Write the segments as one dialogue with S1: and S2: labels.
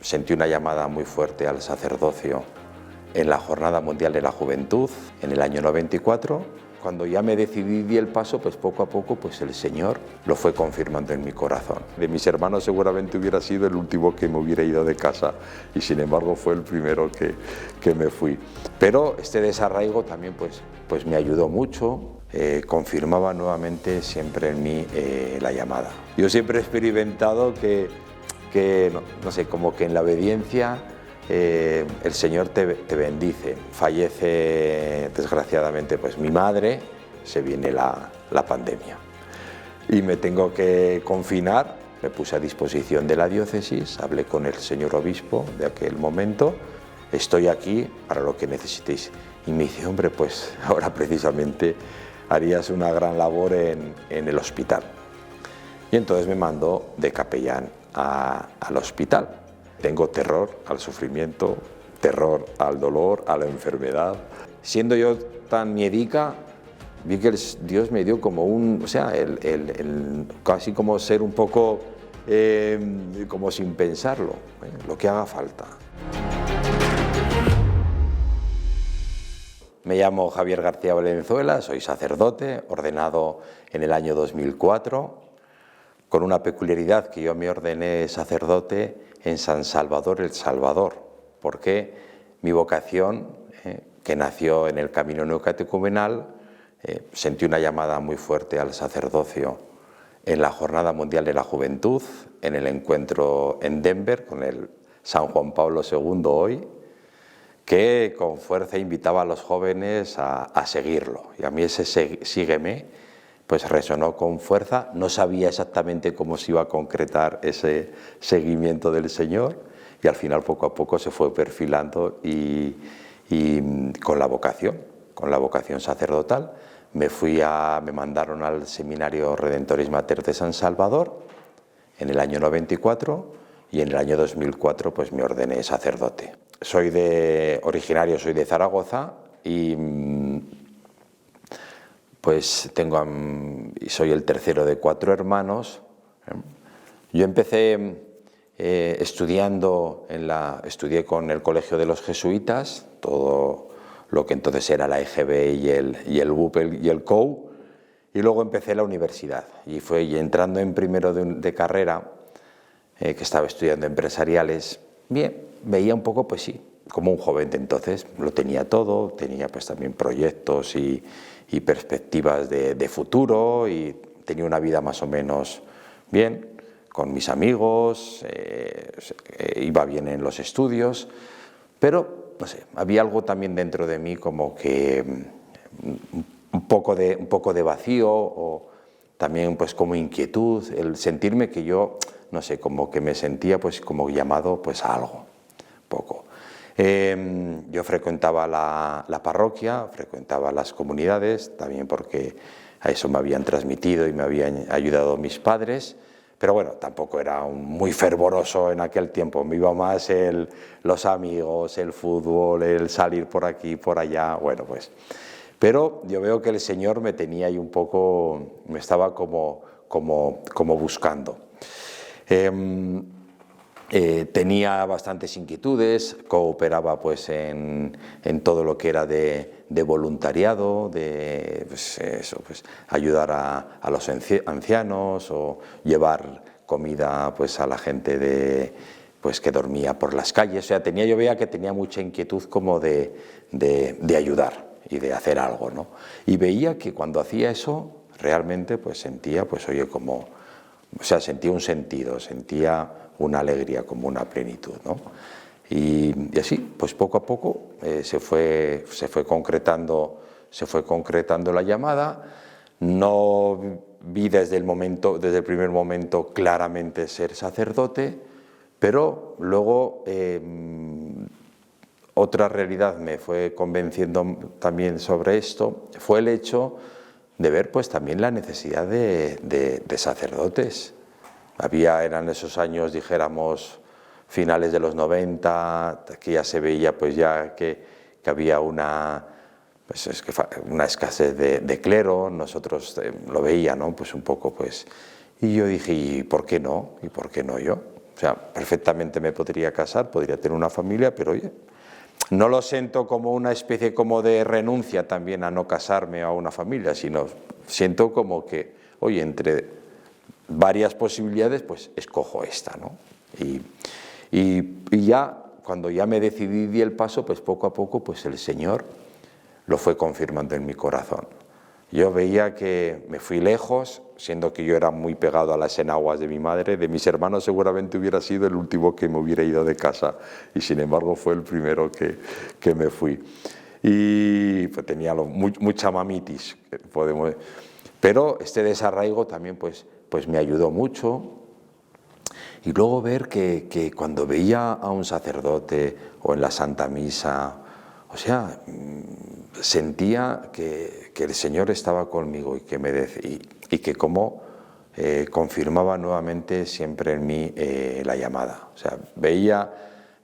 S1: sentí una llamada muy fuerte al sacerdocio en la Jornada Mundial de la Juventud en el año 94. Cuando ya me decidí y di el paso, pues poco a poco pues el Señor lo fue confirmando en mi corazón. De mis hermanos seguramente hubiera sido el último que me hubiera ido de casa y sin embargo fue el primero que me fui. Pero este desarraigo también pues me ayudó mucho, confirmaba nuevamente siempre en mí la llamada. Yo siempre he experimentado que no sé, como que en la obediencia el Señor te bendice. Fallece desgraciadamente pues mi madre, se viene la pandemia y me tengo que confinar. Me puse a disposición de la diócesis, hablé con el señor obispo de aquel momento, estoy aquí para lo que necesitéis. Y me dice, hombre, pues ahora precisamente harías una gran labor en el hospital. Y entonces me mandó de capellán al hospital. Tengo terror al sufrimiento, terror al dolor, a la enfermedad. Siendo yo tan miedica, vi que Dios me dio como casi como ser un poco como sin pensarlo, lo que haga falta. Me llamo Javier García Valenzuela, soy sacerdote, ordenado en el año 2004, con una peculiaridad que yo me ordené sacerdote en San Salvador el Salvador, porque mi vocación, que nació en el camino neocatecumenal, sentí una llamada muy fuerte al sacerdocio en la Jornada Mundial de la Juventud, en el encuentro en Denver con el San Juan Pablo II hoy, que con fuerza invitaba a los jóvenes a seguirlo. Y a mí ese sígueme pues resonó con fuerza. No sabía exactamente cómo se iba a concretar ese seguimiento del Señor y al final poco a poco se fue perfilando y con la vocación sacerdotal. Me mandaron al Seminario Redentoris Mater de San Salvador en el año 94 y en el año 2004 pues me ordené sacerdote. Soy de Zaragoza y pues soy el tercero de 4 hermanos. Yo empecé estudié con el Colegio de los Jesuitas, todo lo que entonces era la EGB y el BUP y el COU, y luego empecé la universidad y entrando en primero de carrera, que estaba estudiando empresariales, bien, veía un poco, pues sí, como un joven de entonces, lo tenía todo, tenía pues también proyectos y perspectivas de futuro y tenía una vida más o menos bien, con mis amigos, iba bien en los estudios, pero no sé, había algo también dentro de mí como que un poco de vacío o también pues como inquietud, el sentirme que yo, no sé, como que me sentía pues como llamado pues a algo, poco. Yo frecuentaba la parroquia, frecuentaba las comunidades, también porque a eso me habían transmitido y me habían ayudado mis padres, pero bueno, tampoco era muy fervoroso en aquel tiempo, me iba más los amigos, el fútbol, el salir por aquí, por allá, bueno pues. Pero yo veo que el Señor me tenía ahí un poco, me estaba como buscando. Tenía bastantes inquietudes, cooperaba pues en todo lo que era de voluntariado, de pues ayudar a los ancianos o llevar comida pues a la gente pues que dormía por las calles. O sea, yo veía que tenía mucha inquietud como de ayudar y de hacer algo, ¿no? Y veía que cuando hacía eso realmente pues sentía pues oye sentía un sentido, sentía una alegría, como una plenitud, ¿no? Y así, pues poco a poco se fue concretando la llamada. No vi desde el primer momento claramente ser sacerdote, pero luego otra realidad me fue convenciendo también sobre esto, fue el hecho de ver pues también la necesidad de sacerdotes. Eran esos años, dijéramos, finales de los 90, que ya se veía pues ya que había una escasez de clero, nosotros lo veía, ¿no? Pues un poco pues, y yo dije, ¿y por qué no? ¿Y por qué no yo? O sea, perfectamente me podría casar, podría tener una familia, pero oye, no lo siento como una especie como de renuncia también a no casarme a una familia, sino siento como que, oye, entre varias posibilidades, pues escojo esta, ¿no? Y ya, cuando ya me decidí y di el paso, pues poco a poco, pues el Señor lo fue confirmando en mi corazón. Yo veía que me fui lejos, siendo que yo era muy pegado a las enaguas de mi madre. De mis hermanos seguramente hubiera sido el último que me hubiera ido de casa, y sin embargo fue el primero que me fui. Y pues tenía mucha mamitis, pero este desarraigo también pues me ayudó mucho. Y luego ver que cuando veía a un sacerdote o en la Santa Misa, o sea, sentía que el Señor estaba conmigo y que me decía, y que como confirmaba nuevamente siempre en mí la llamada. O sea,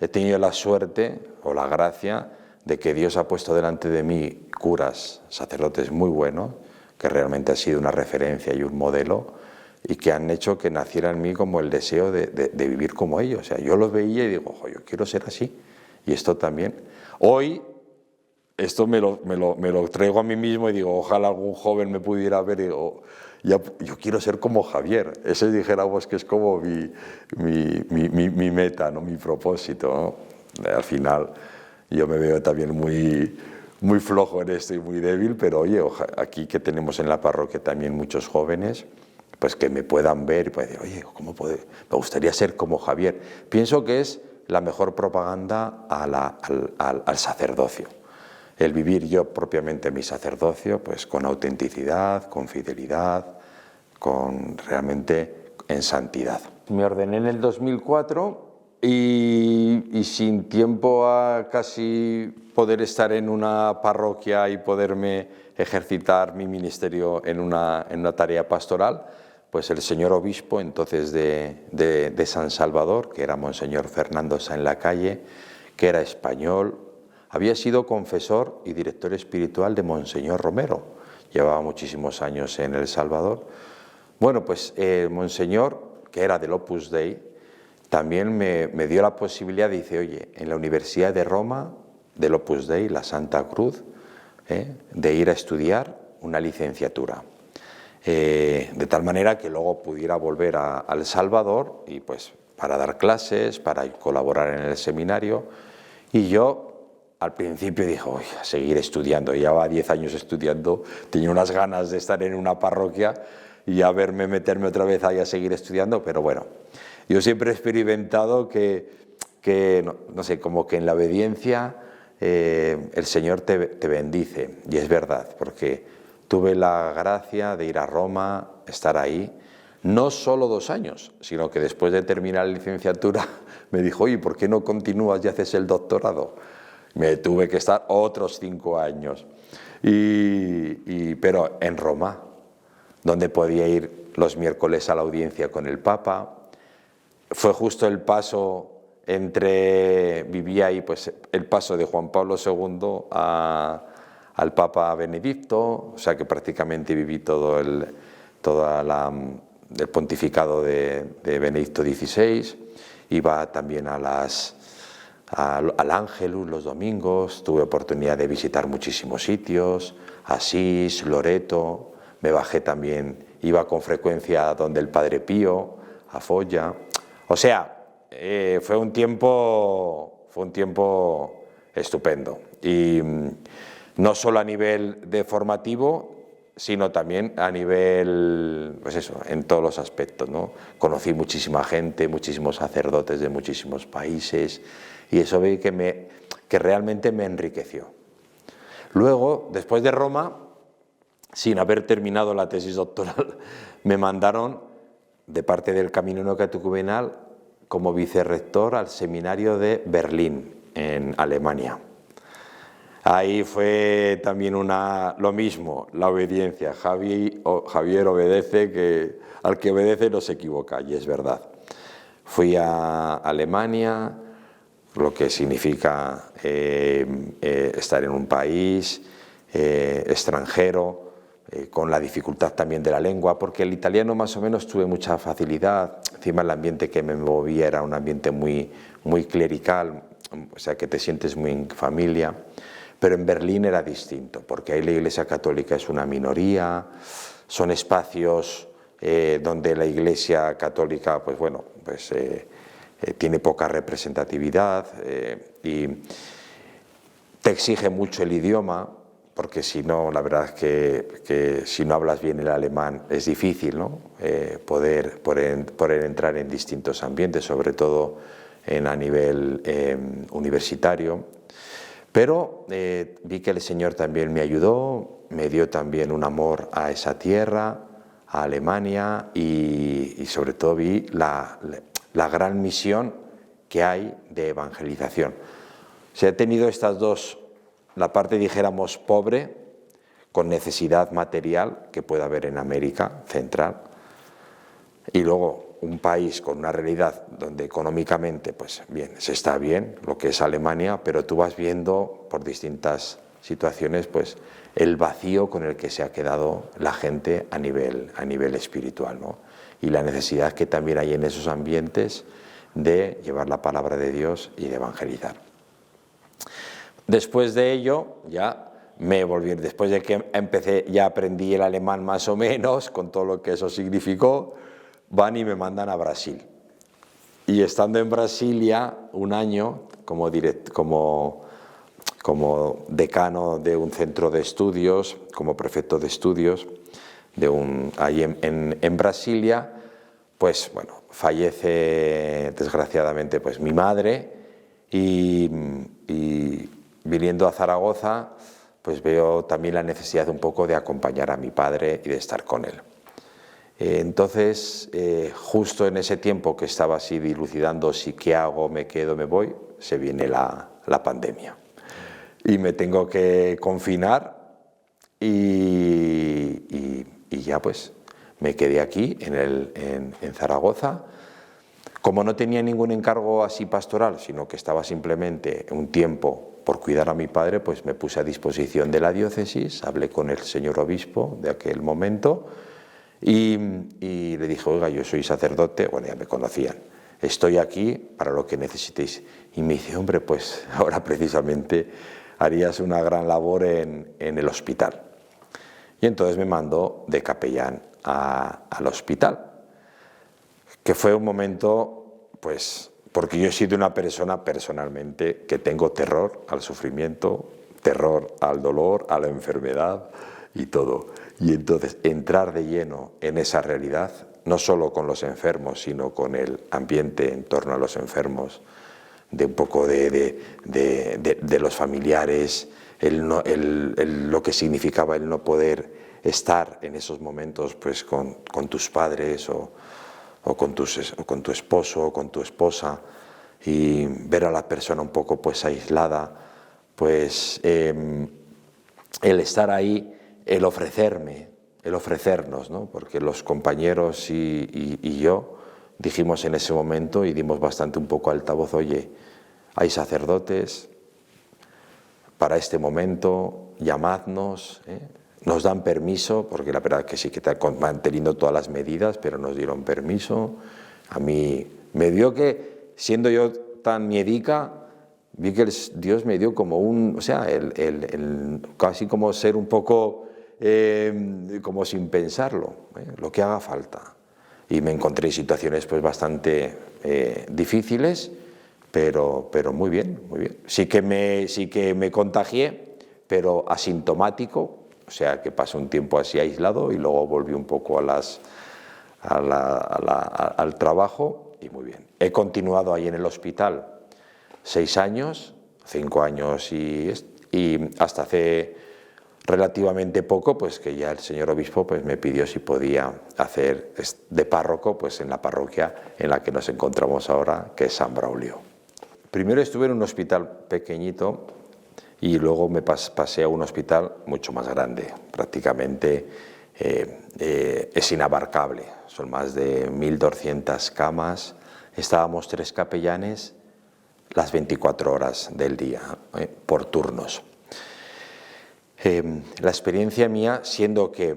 S1: he tenido la suerte o la gracia de que Dios ha puesto delante de mí curas, sacerdotes muy buenos, que realmente ha sido una referencia y un modelo, y que han hecho que naciera en mí como el deseo de vivir como ellos. O sea, yo los veía y digo, ojo, yo quiero ser así, y esto también. Hoy, esto me lo traigo a mí mismo y digo, ojalá algún joven me pudiera ver y digo, yo quiero ser como Javier. Ese dijéramos que es como mi meta, ¿no? Mi propósito, ¿no? Al final yo me veo también muy flojo en esto y muy débil, pero oye, aquí que tenemos en la parroquia también muchos jóvenes, pues que me puedan ver y puedan decir, oye, me gustaría ser como Javier. Pienso que es la mejor propaganda al sacerdocio. El vivir yo propiamente mi sacerdocio, pues con autenticidad, con fidelidad, realmente en santidad. Me ordené en el 2004 y sin tiempo a casi poder estar en una parroquia y poderme ejercitar mi ministerio en una tarea pastoral, pues el señor obispo entonces de San Salvador, que era Monseñor Fernando Saenlacalle, que era español, había sido confesor y director espiritual de Monseñor Romero, llevaba muchísimos años en El Salvador. Bueno, pues Monseñor, que era del Opus Dei, también me dio la posibilidad, dice, oye, en la Universidad de Roma, del Opus Dei, la Santa Cruz, de ir a estudiar una licenciatura. De tal manera que luego pudiera volver a El Salvador y pues para dar clases, para colaborar en el seminario. Y yo al principio dije, oye, a seguir estudiando, llevaba 10 años estudiando, tenía unas ganas de estar en una parroquia y a meterme otra vez ahí a seguir estudiando, pero bueno, yo siempre he experimentado que no sé, como que en la obediencia el Señor te bendice, y es verdad, porque tuve la gracia de ir a Roma, estar ahí, no solo 2 años, sino que después de terminar la licenciatura me dijo, oye, ¿por qué no continúas y haces el doctorado? Me tuve que estar otros 5 años, pero en Roma, donde podía ir los miércoles a la audiencia con el Papa. Fue justo el paso vivía ahí pues el paso de Juan Pablo II al Papa Benedicto, o sea que prácticamente viví todo el pontificado de Benedicto XVI. Iba también al Ángelus los domingos, tuve oportunidad de visitar muchísimos sitios, Asís, Loreto, me bajé también, iba con frecuencia donde el Padre Pío, a Folla. O sea, fue un tiempo estupendo, y no solo a nivel de formativo, sino también a nivel, pues eso, en todos los aspectos, ¿no? Conocí muchísima gente, muchísimos sacerdotes de muchísimos países, y eso vi que realmente me enriqueció. Luego, después de Roma, sin haber terminado la tesis doctoral, me mandaron de parte del Camino Neocatecumenal como vicerrector al seminario de Berlín, en Alemania. Ahí fue también lo mismo, la obediencia. Javier obedece, que al que obedece no se equivoca, y es verdad. Fui a Alemania, lo que significa estar en un país extranjero, con la dificultad también de la lengua, porque el italiano más o menos tuve mucha facilidad, encima el ambiente que me movía era un ambiente muy clerical, o sea que te sientes muy en familia. Pero en Berlín era distinto, porque ahí la Iglesia Católica es una minoría, son espacios donde la Iglesia Católica, pues bueno, tiene poca representatividad y te exige mucho el idioma, porque si no, la verdad es que si no hablas bien el alemán es difícil, ¿no? poder entrar en distintos ambientes, sobre todo a nivel universitario. Pero vi que el Señor también me ayudó, me dio también un amor a esa tierra, a Alemania, y sobre todo vi la gran misión que hay de evangelización. O sea, he tenido estas dos, la parte, dijéramos, pobre, con necesidad material que puede haber en América Central, y luego un país con una realidad donde económicamente, pues bien, se está bien, lo que es Alemania, pero tú vas viendo por distintas situaciones, pues el vacío con el que se ha quedado la gente a nivel espiritual, ¿no? Y la necesidad que también hay en esos ambientes de llevar la palabra de Dios y de evangelizar. Después de ello, ya me volví, después de que empecé, ya aprendí el alemán más o menos, con todo lo que eso significó, van y me mandan a Brasil. Y estando en Brasilia un año como decano de un centro de estudios, como prefecto de estudios, ahí en Brasilia, pues bueno, fallece desgraciadamente pues mi madre, y viniendo a Zaragoza, pues veo también la necesidad un poco de acompañar a mi padre y de estar con él. Entonces, justo en ese tiempo que estaba así dilucidando si qué hago, me quedo, me voy, se viene la pandemia. Y me tengo que confinar y ya pues me quedé aquí en Zaragoza. Como no tenía ningún encargo así pastoral, sino que estaba simplemente un tiempo por cuidar a mi padre, pues me puse a disposición de la diócesis, hablé con el señor obispo de aquel momento y le dije, oiga, yo soy sacerdote, bueno, ya me conocían, estoy aquí para lo que necesitéis. Y me dice, hombre, pues ahora precisamente harías una gran labor en el hospital. Y entonces me mandó de capellán al hospital, que fue un momento, pues, porque yo he sido una persona personalmente que tengo terror al sufrimiento, terror al dolor, a la enfermedad y todo. Y entonces entrar de lleno en esa realidad, no solo con los enfermos, sino con el ambiente en torno a los enfermos, de un poco de los familiares, lo que significaba el no poder estar en esos momentos pues con tus padres o con tu esposo o con tu esposa, y ver a la persona un poco pues aislada, pues el estar ahí, el ofrecernos, ¿no? Porque los compañeros y yo dijimos en ese momento y dimos bastante un poco altavoz, oye, hay sacerdotes para este momento, llamadnos, nos dan permiso, porque la verdad que sí que están manteniendo todas las medidas, pero nos dieron permiso. A mí me dio que, siendo yo tan miedica, vi que Dios me dio como o sea, casi como ser un poco como sin pensarlo, lo que haga falta. Y me encontré en situaciones pues bastante difíciles, pero muy bien, muy bien. Sí que me contagié, pero asintomático, o sea que pasé un tiempo así aislado y luego volví un poco al trabajo y muy bien. He continuado ahí en el hospital 6 años, 5 años y hasta hace relativamente poco, pues que ya el señor obispo pues me pidió si podía hacer de párroco pues en la parroquia en la que nos encontramos ahora, que es San Braulio. Primero estuve en un hospital pequeñito y luego me pasé a un hospital mucho más grande, prácticamente es inabarcable, son más de 1.200 camas, estábamos 3 capellanes las 24 horas del día, por turnos. La experiencia mía, siendo que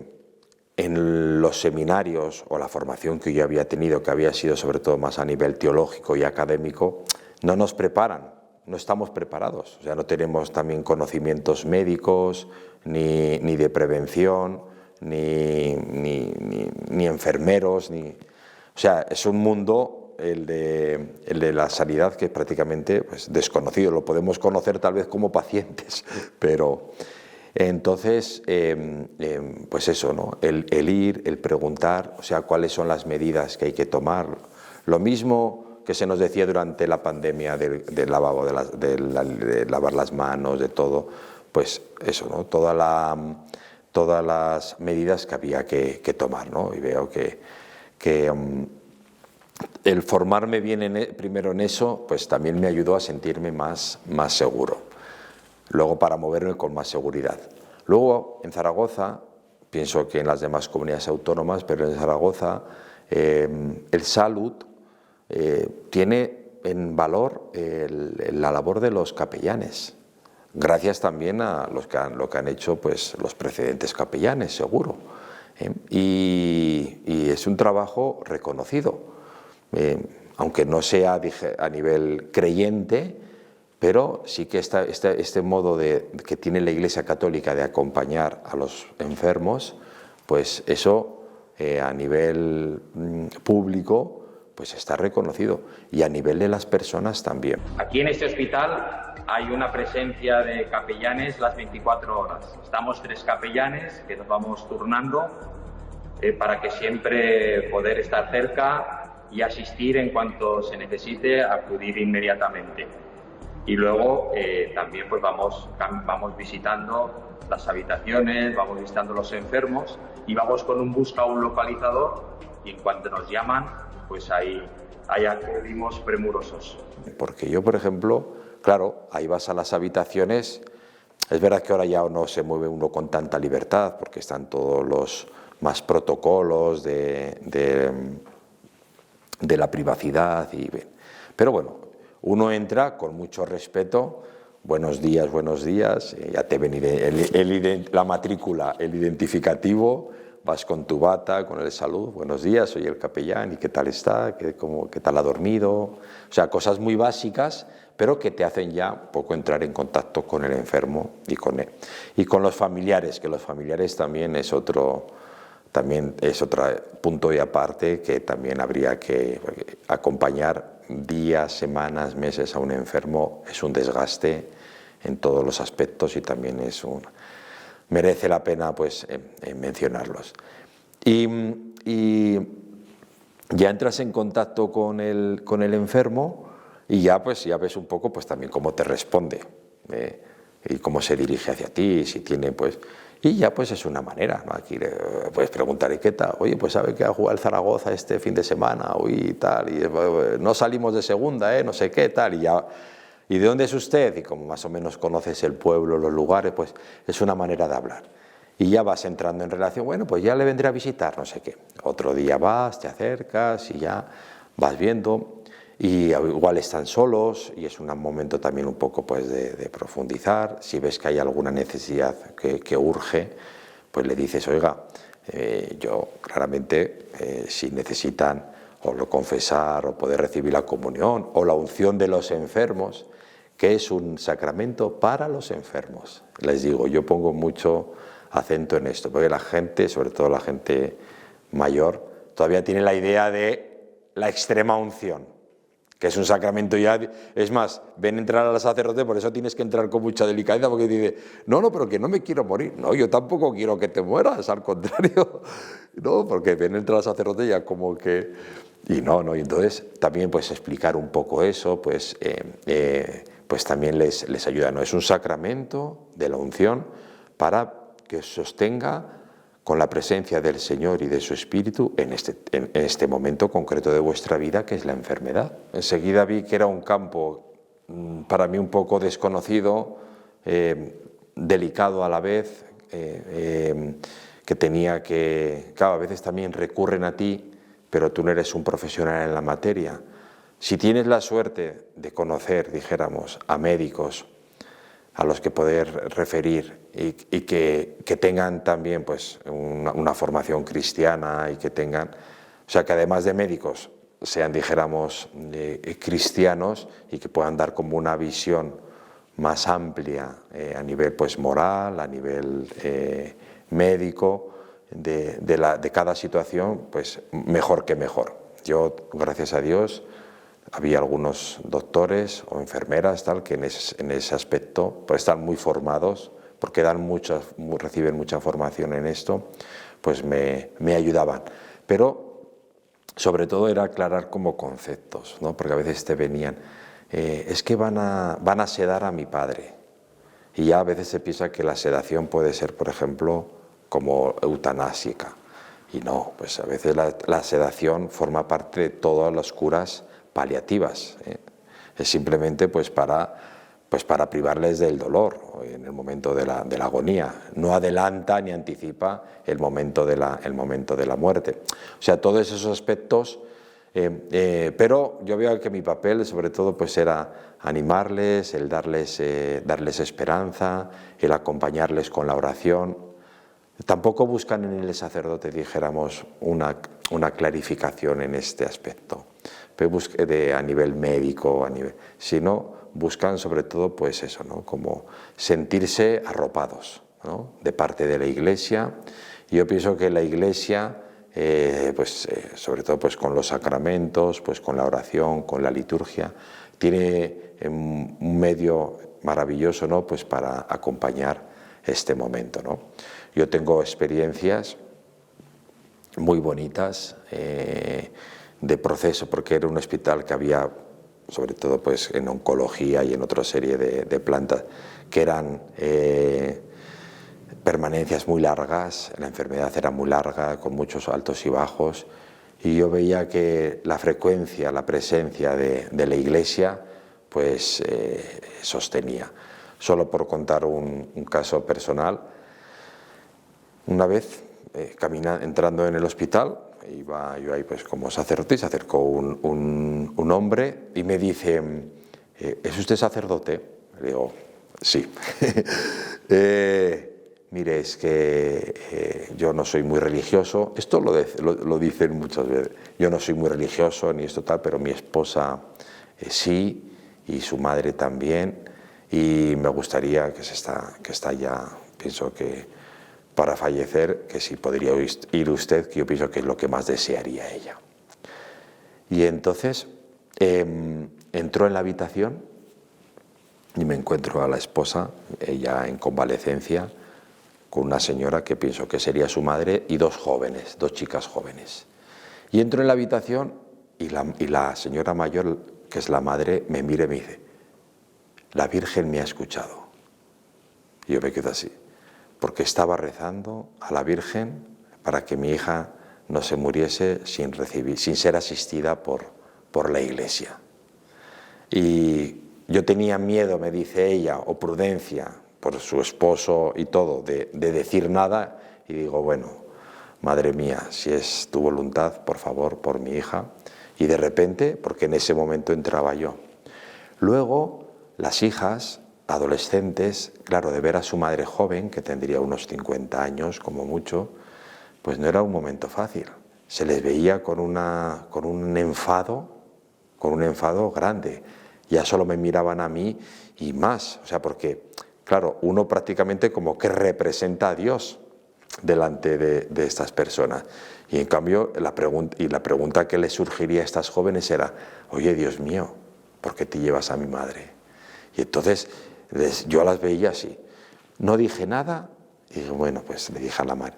S1: en los seminarios o la formación que yo había tenido, que había sido sobre todo más a nivel teológico y académico, no nos preparan, no estamos preparados. O sea, no tenemos también conocimientos médicos, ni de prevención, ni enfermeros, o sea, es un mundo, el de la sanidad, que es prácticamente pues, desconocido. Lo podemos conocer tal vez como pacientes, pero entonces, pues eso, ¿no? El ir, el preguntar, o sea, cuáles son las medidas que hay que tomar. Lo mismo que se nos decía durante la pandemia del lavabo, de lavar las manos, de todo, pues eso, ¿no? Todas las medidas que había que tomar, ¿no? Y veo que el formarme bien primero en eso, pues también me ayudó a sentirme más seguro. Luego para moverme con más seguridad. Luego en Zaragoza, pienso que en las demás comunidades autónomas, pero en Zaragoza el Salud tiene en valor la labor de los capellanes, gracias también a lo que han hecho pues, los precedentes capellanes, seguro. Y es un trabajo reconocido, aunque no sea a nivel creyente, pero sí que este modo que tiene la Iglesia Católica de acompañar a los enfermos, pues eso a nivel público pues está reconocido, y a nivel de las personas también.
S2: Aquí en este hospital hay una presencia de capellanes las 24 horas. Estamos 3 capellanes que nos vamos turnando para que siempre poder estar cerca y asistir en cuanto se necesite, acudir inmediatamente. Y luego también pues vamos visitando las habitaciones, vamos visitando los enfermos y vamos con un busca un localizador, y en cuanto nos llaman, pues ahí acudimos premurosos.
S1: Porque yo, por ejemplo, claro, ahí vas a las habitaciones, es verdad que ahora ya no se mueve uno con tanta libertad, porque están todos los más protocolos de la privacidad, pero bueno, uno entra con mucho respeto, buenos días, ya te ven la matrícula, el identificativo, vas con tu bata, con el Salud, buenos días, soy el capellán, ¿y qué tal está? ¿Qué tal ha dormido? O sea, cosas muy básicas, pero que te hacen ya un poco entrar en contacto con el enfermo y con él. Y con los familiares, que los familiares también es otro punto y aparte, que también habría que acompañar días, semanas, meses a un enfermo. Es un desgaste en todos los aspectos y también merece la pena pues mencionarlos. Y ya entras en contacto con el enfermo y ya ves un poco pues también cómo te responde y cómo se dirige hacia ti, si tiene pues... Y ya pues es una manera, ¿no? Aquí le puedes preguntar, ¿y qué tal? Oye, pues sabe que ha jugado el Zaragoza este fin de semana, y tal, y no salimos de segunda, no sé qué, tal, y ya... ¿Y de dónde es usted? Y como más o menos conoces el pueblo, los lugares, pues es una manera de hablar. Y ya vas entrando en relación, bueno, pues ya le vendré a visitar, no sé qué. Otro día vas, te acercas y ya vas viendo. Y igual están solos y es un momento también un poco pues de profundizar. Si ves que hay alguna necesidad que urge, pues le dices, oiga, yo claramente si necesitan o lo confesar o poder recibir la comunión o la unción de los enfermos, que es un sacramento para los enfermos. Les digo, yo pongo mucho acento en esto, porque la gente, sobre todo la gente mayor, todavía tiene la idea de la extrema unción, que es un sacramento ya, es más, ven entrar al sacerdote, por eso tienes que entrar con mucha delicadeza, porque dice, no, pero que no me quiero morir. No, yo tampoco quiero que te mueras, al contrario, no, porque ven entrar al sacerdote ya como que... Y no, y entonces también pues explicar un poco eso, pues también les ayuda, ¿no? Es un sacramento de la unción para que os sostenga con la presencia del Señor y de su Espíritu en este momento concreto de vuestra vida, que es la enfermedad. Enseguida vi que era un campo para mí un poco desconocido, delicado a la vez, que tenía que... Claro, a veces también recurren a ti, pero tú no eres un profesional en la materia. Si tienes la suerte de conocer, dijéramos, a médicos, a los que poder referir y que tengan también pues, una formación cristiana y que tengan, o sea, que además de médicos sean, dijéramos, cristianos y que puedan dar como una visión más amplia a nivel pues, moral, a nivel médico, de cada situación, pues mejor que mejor. Yo, gracias a Dios, había algunos doctores o enfermeras tal, que en ese aspecto pues, están muy formados, porque reciben mucha formación en esto, pues me ayudaban. Pero sobre todo era aclarar como conceptos, ¿no? Porque a veces te venían, es que van a sedar a mi padre. Y ya a veces se piensa que la sedación puede ser, por ejemplo, como eutanásica. Y no, pues a veces la sedación forma parte de todas las curas paliativas. Es simplemente pues para privarles del dolor en el momento de la agonía. No adelanta ni anticipa el momento de la muerte. O sea, todos esos aspectos, pero yo veo que mi papel sobre todo pues era animarles, el darles esperanza, el acompañarles con la oración. Tampoco buscan en el sacerdote, dijéramos, una clarificación en este aspecto, a nivel médico, sino buscan sobre todo pues eso, ¿no? Como sentirse arropados, ¿no? De parte de la Iglesia. Y yo pienso que la Iglesia, sobre todo pues con los sacramentos, pues con la oración, con la liturgia, tiene un medio maravilloso, ¿no? Pues para acompañar este momento, ¿no? Yo tengo experiencias muy bonitas de proceso, porque era un hospital que había, sobre todo pues, en oncología y en otra serie de plantas, que eran permanencias muy largas, la enfermedad era muy larga, con muchos altos y bajos, y yo veía que la frecuencia, la presencia de la Iglesia, pues sostenía. Solo por contar un caso personal, una vez, entrando en el hospital, iba yo ahí pues como sacerdote, y se acercó un hombre y me dice, ¿es usted sacerdote? Le digo, sí. Mire, es que yo no soy muy religioso, esto lo dicen muchas veces, yo no soy muy religioso ni esto tal, pero mi esposa sí, y su madre también, y me gustaría que está ya, pienso que para fallecer, que si podría ir usted, que yo pienso que es lo que más desearía ella. Y entonces entró en la habitación y me encuentro a la esposa, ella en convalecencia, con una señora que pienso que sería su madre y dos chicas jóvenes. Y entro en la habitación y la señora mayor, que es la madre, me mira y me dice, la Virgen me ha escuchado. Y yo me quedo así, porque estaba rezando a la Virgen para que mi hija no se muriese sin ser asistida por la Iglesia. Y yo tenía miedo, me dice ella, o prudencia, por su esposo y todo, de decir nada, y digo, bueno, madre mía, si es tu voluntad, por favor, por mi hija. Y de repente, porque en ese momento entraba yo. Luego, las hijas adolescentes, claro, de ver a su madre joven, que tendría unos 50 años como mucho, pues no era un momento fácil. Se les veía con un enfado grande. Ya solo me miraban a mí y más, o sea, porque, claro, uno prácticamente como que representa a Dios delante de estas personas. Y en cambio, la pregunta que les surgiría a estas jóvenes era, oye, Dios mío, ¿por qué te llevas a mi madre? Y entonces yo las veía así. No dije nada y dije, bueno, pues le dije a la madre,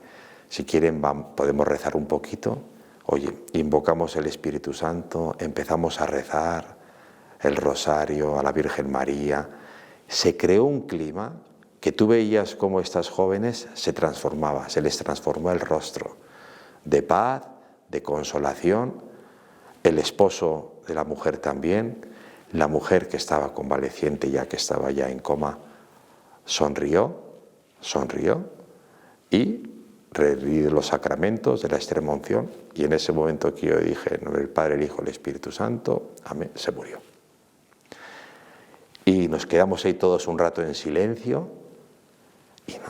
S1: si quieren podemos rezar un poquito. Oye, invocamos el Espíritu Santo, empezamos a rezar el rosario a la Virgen María. Se creó un clima que tú veías cómo estas jóvenes se les transformó el rostro, de paz, de consolación. El esposo de la mujer también, la mujer que estaba convaleciente, ya que estaba ya en coma, sonrió y recibí los sacramentos de la extrema unción, y en ese momento que yo dije, en nombre del Padre, el Hijo, el Espíritu Santo, amén, se murió. y nos quedamos ahí todos un rato en silencio, y no,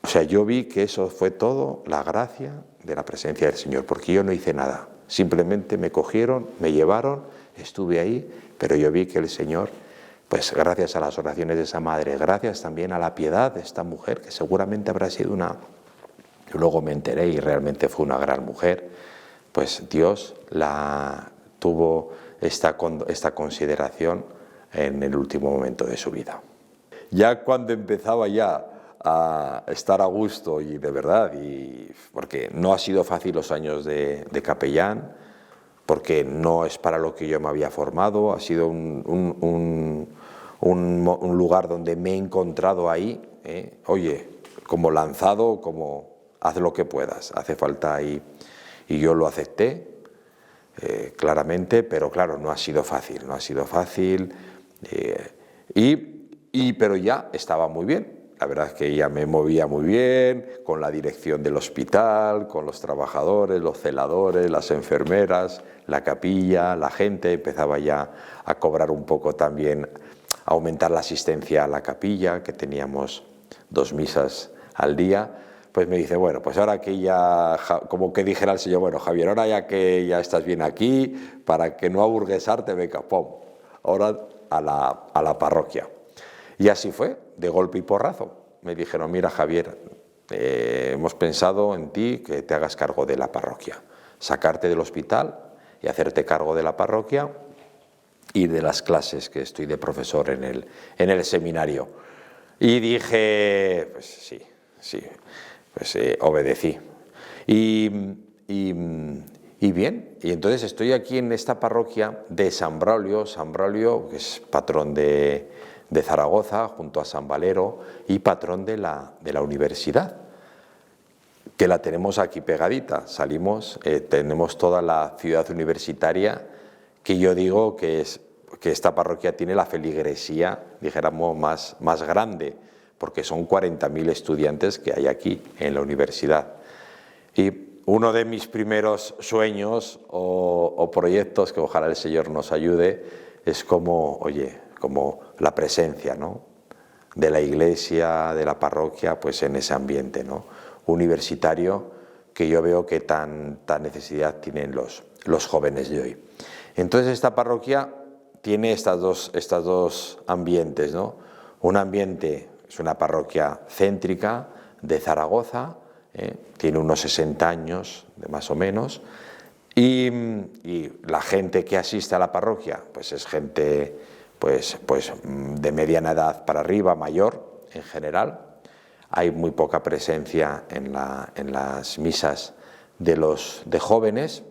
S1: o sea, yo vi que eso fue todo la gracia de la presencia del Señor, porque yo no hice nada, simplemente me cogieron, me llevaron, estuve ahí, pero yo vi que el Señor, pues gracias a las oraciones de esa madre, gracias también a la piedad de esta mujer, que seguramente habrá sido una... Luego me enteré y realmente fue una gran mujer, pues Dios la tuvo esta consideración en el último momento de su vida. Ya cuando empezaba ya a estar a gusto y de verdad, y porque no ha sido fácil los años de capellán, porque no es para lo que yo me había formado, ha sido un lugar donde me he encontrado ahí, oye, como lanzado, como haz lo que puedas, hace falta ahí, y yo lo acepté claramente, pero claro, no ha sido fácil, pero ya estaba muy bien. La verdad es que ya me movía muy bien con la dirección del hospital, con los trabajadores, los celadores, las enfermeras, la capilla, la gente empezaba ya a cobrar un poco también, a aumentar la asistencia a la capilla, que teníamos 2 misas al día. Pues me dice, bueno, pues ahora que ya, como que dijera el Señor, bueno, Javier, ahora ya que ya estás bien aquí, para que no aburguesarte, venga, pum, ahora a la parroquia. Y así fue, de golpe y porrazo. Me dijeron, mira Javier, hemos pensado en ti que te hagas cargo de la parroquia, sacarte del hospital y hacerte cargo de la parroquia y de las clases, que estoy de profesor en el seminario. Y dije, pues sí, pues obedecí. Y bien, y entonces estoy aquí en esta parroquia de San Braulio, que es patrón de Zaragoza, junto a San Valero, y patrón de la universidad, que la tenemos aquí pegadita. Salimos, tenemos toda la ciudad universitaria, que yo digo que esta parroquia tiene la feligresía, dijéramos, más grande, porque son 40.000 estudiantes que hay aquí en la universidad. Y uno de mis primeros sueños o proyectos, que ojalá el Señor nos ayude, es como la presencia, ¿no?, de la iglesia, de la parroquia, pues en ese ambiente, ¿no?, universitario, que yo veo que tan necesidad tienen los jóvenes de hoy. Entonces esta parroquia tiene estos dos ambientes, ¿no? Un ambiente, es una parroquia céntrica de Zaragoza, tiene unos 60 años, más o menos, y la gente que asiste a la parroquia, pues es gente pues de mediana edad para arriba, mayor en general. Hay muy poca presencia en las misas de jóvenes.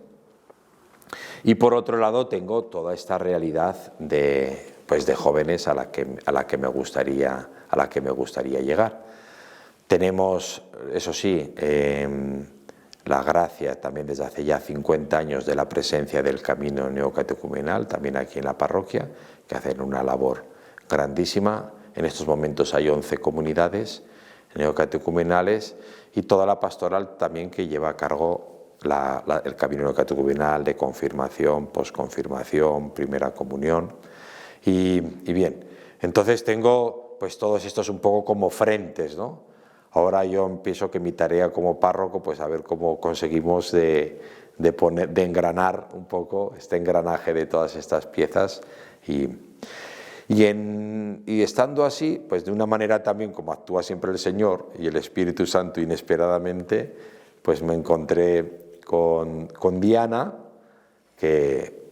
S1: Y por otro lado tengo toda esta realidad de jóvenes a la que me gustaría llegar. Tenemos, eso sí, la gracia también desde hace ya 50 años de la presencia del camino neocatecumenal, también aquí en la parroquia, que hacen una labor grandísima. En estos momentos hay 11 comunidades neocatecumenales y toda la pastoral también que lleva a cargo el camino neocatecumenal de confirmación, posconfirmación, primera comunión. Y bien, entonces tengo pues todos estos un poco como frentes, ¿no? Ahora yo empiezo que mi tarea como párroco, pues a ver cómo conseguimos de engranar un poco este engranaje de todas estas piezas y estando así, pues de una manera también como actúa siempre el Señor y el Espíritu Santo inesperadamente, pues me encontré con Diana, que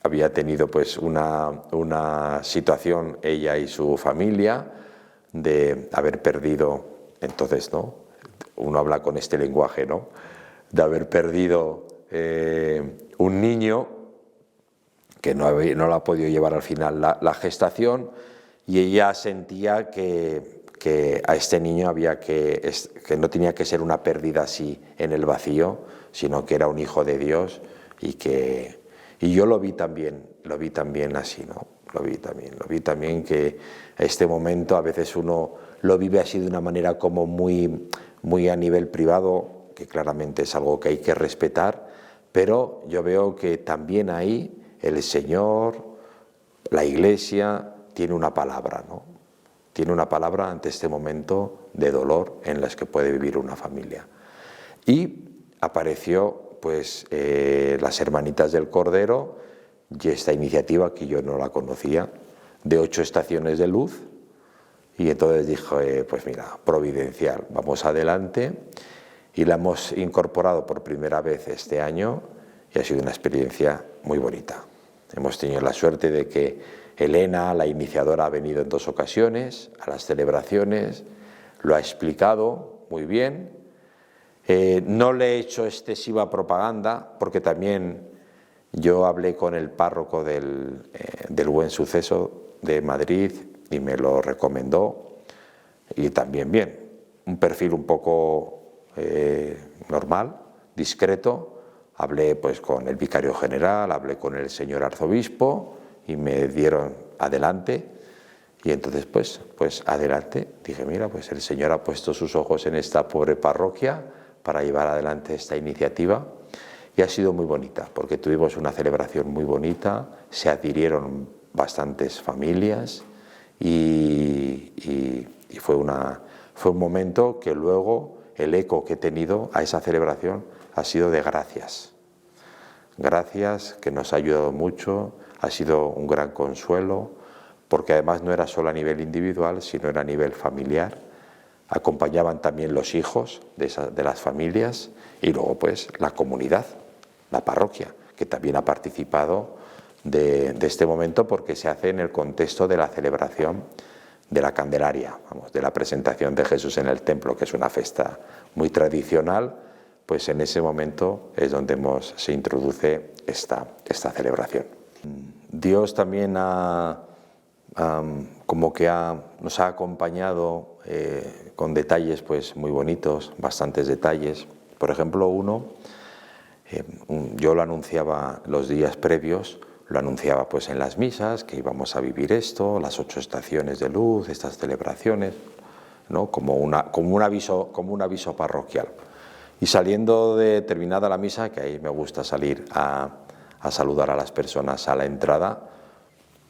S1: había tenido pues una situación, ella y su familia, de haber perdido, entonces, ¿no?, uno habla con este lenguaje, ¿no?, de haber perdido un niño que no lo ha podido llevar al final la gestación, y ella sentía que a este niño que no tenía que ser una pérdida así en el vacío, sino que era un hijo de Dios, y yo lo vi también así, ¿no? Lo vi también que este momento a veces uno lo vive así de una manera como muy a nivel privado, que claramente es algo que hay que respetar, pero yo veo que también ahí el Señor la Iglesia tiene una palabra, ¿no? Tiene una palabra ante este momento de dolor en las que puede vivir una familia. Y apareció pues las Hermanitas del Cordero y esta iniciativa que yo no la conocía, de 8 estaciones de luz, y entonces dije, pues mira, providencial, vamos adelante, y la hemos incorporado por primera vez este año y ha sido una experiencia muy bonita. Hemos tenido la suerte de que Elena, la iniciadora, ha venido en 2 ocasiones a las celebraciones, lo ha explicado muy bien. No le he hecho excesiva propaganda porque también yo hablé con el párroco del Buen Suceso de Madrid y me lo recomendó, y también bien, un perfil un poco normal, discreto. Hablé pues con el vicario general, hablé con el señor arzobispo y me dieron adelante, y entonces pues adelante. Dije, mira, pues el Señor ha puesto sus ojos en esta pobre parroquia para llevar adelante esta iniciativa, y ha sido muy bonita porque tuvimos una celebración muy bonita, se adhirieron bastantes familias y fue un momento que luego el eco que he tenido a esa celebración ha sido de gracias. Gracias, que nos ha ayudado mucho, ha sido un gran consuelo, porque además no era solo a nivel individual, sino era a nivel familiar. Acompañaban también los hijos de las familias, y luego pues la comunidad, la parroquia, que también ha participado de este momento, porque se hace en el contexto de la celebración de la Candelaria, de la presentación de Jesús en el templo, que es una fiesta muy tradicional. Pues en ese momento es donde se introduce esta celebración. Dios también nos ha acompañado con detalles pues muy bonitos, bastantes detalles. Por ejemplo, yo lo anunciaba los días previos, lo anunciaba pues en las misas, que íbamos a vivir esto, las 8 estaciones de luz, estas celebraciones, ¿no? como un aviso parroquial. Y saliendo de terminada la misa, que ahí me gusta salir a saludar a las personas a la entrada,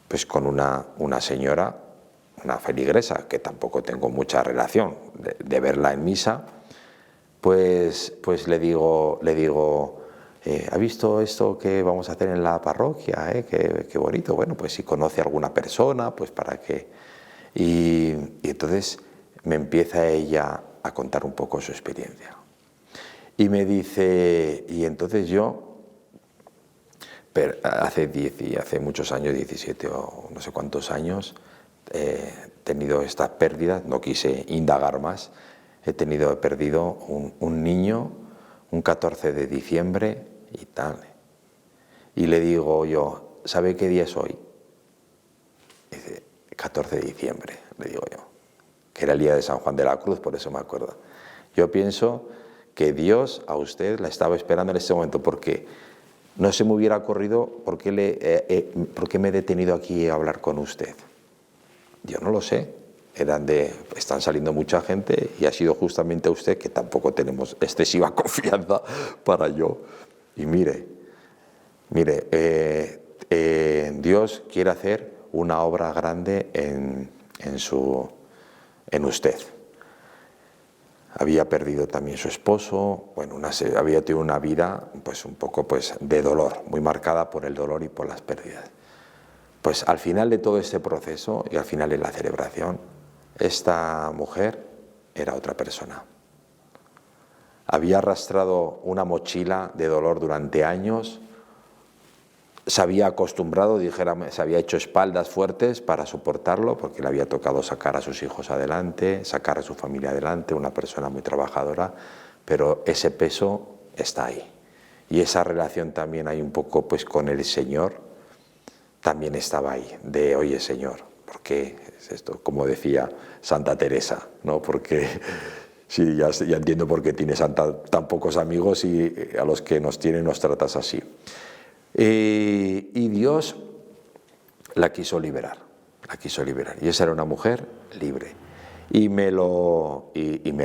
S1: pues con una señora, una feligresa, que tampoco tengo mucha relación de verla en misa, pues le digo, ¿ha visto esto que vamos a hacer en la parroquia? Qué bonito. Bueno, pues si conoce a alguna persona, pues para qué. Y entonces me empieza ella a contar un poco su experiencia. Y me dice, y entonces yo, hace muchos años, 17 o no sé cuántos años, he tenido esta pérdida, no quise indagar más, he perdido un niño, un 14 de diciembre y tal. Y le digo yo, ¿sabe qué día es hoy? Dice, 14 de diciembre, le digo yo, que era el día de San Juan de la Cruz, por eso me acuerdo. Yo pienso que Dios a usted la estaba esperando en este momento, porque no se me hubiera ocurrido por qué me he detenido aquí a hablar con usted. Yo no lo sé, están saliendo mucha gente y ha sido justamente a usted, que tampoco tenemos excesiva confianza para yo. Y mire, Dios quiere hacer una obra grande en usted. Había perdido también su esposo, bueno, había tenido una vida pues un poco de dolor, muy marcada por el dolor y por las pérdidas. Pues al final de todo este proceso y al final de la celebración, esta mujer era otra persona. Había arrastrado una mochila de dolor durante años, se había acostumbrado, se había hecho espaldas fuertes para soportarlo, porque le había tocado sacar a sus hijos adelante, sacar a su familia adelante, una persona muy trabajadora, pero ese peso está ahí. Y esa relación también hay un poco con el Señor, también estaba ahí, de oye Señor, ¿por qué es esto? Como decía Santa Teresa, ¿no? Porque sí, ya entiendo por qué tienes tan pocos amigos y a los que nos tratas así. Y Dios la quiso liberar, y esa era una mujer libre, y me lo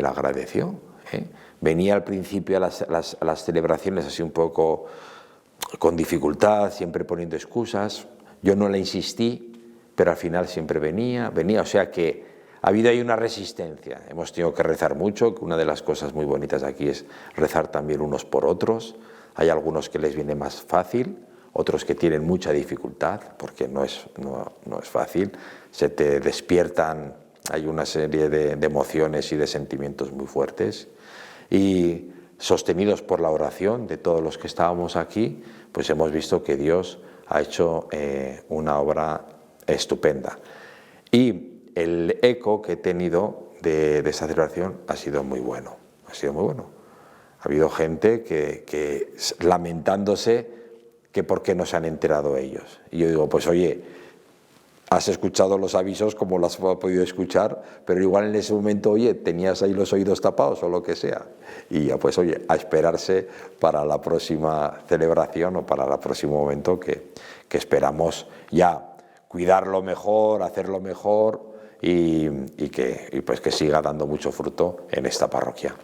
S1: agradeció, ¿eh? Venía al principio a las celebraciones así un poco con dificultad, siempre poniendo excusas. Yo no le insistí, pero al final siempre venía, o sea que ha habido ahí una resistencia. Hemos tenido que rezar mucho, que una de las cosas muy bonitas aquí es rezar también unos por otros. Hay algunos que les viene más fácil, otros que tienen mucha dificultad, porque no es fácil. Se te despiertan, hay una serie de emociones y de sentimientos muy fuertes. Y sostenidos por la oración de todos los que estábamos aquí, pues hemos visto que Dios ha hecho una obra estupenda. Y el eco que he tenido de esa celebración ha sido muy bueno, ha sido muy bueno. Ha habido gente que lamentándose que por qué no se han enterado ellos. Y yo digo, pues oye, has escuchado los avisos como los has podido escuchar, pero igual en ese momento, oye, tenías ahí los oídos tapados o lo que sea. Y ya pues oye, a esperarse para la próxima celebración o para el próximo momento que esperamos ya cuidarlo mejor, hacerlo mejor y pues que siga dando mucho fruto en esta parroquia.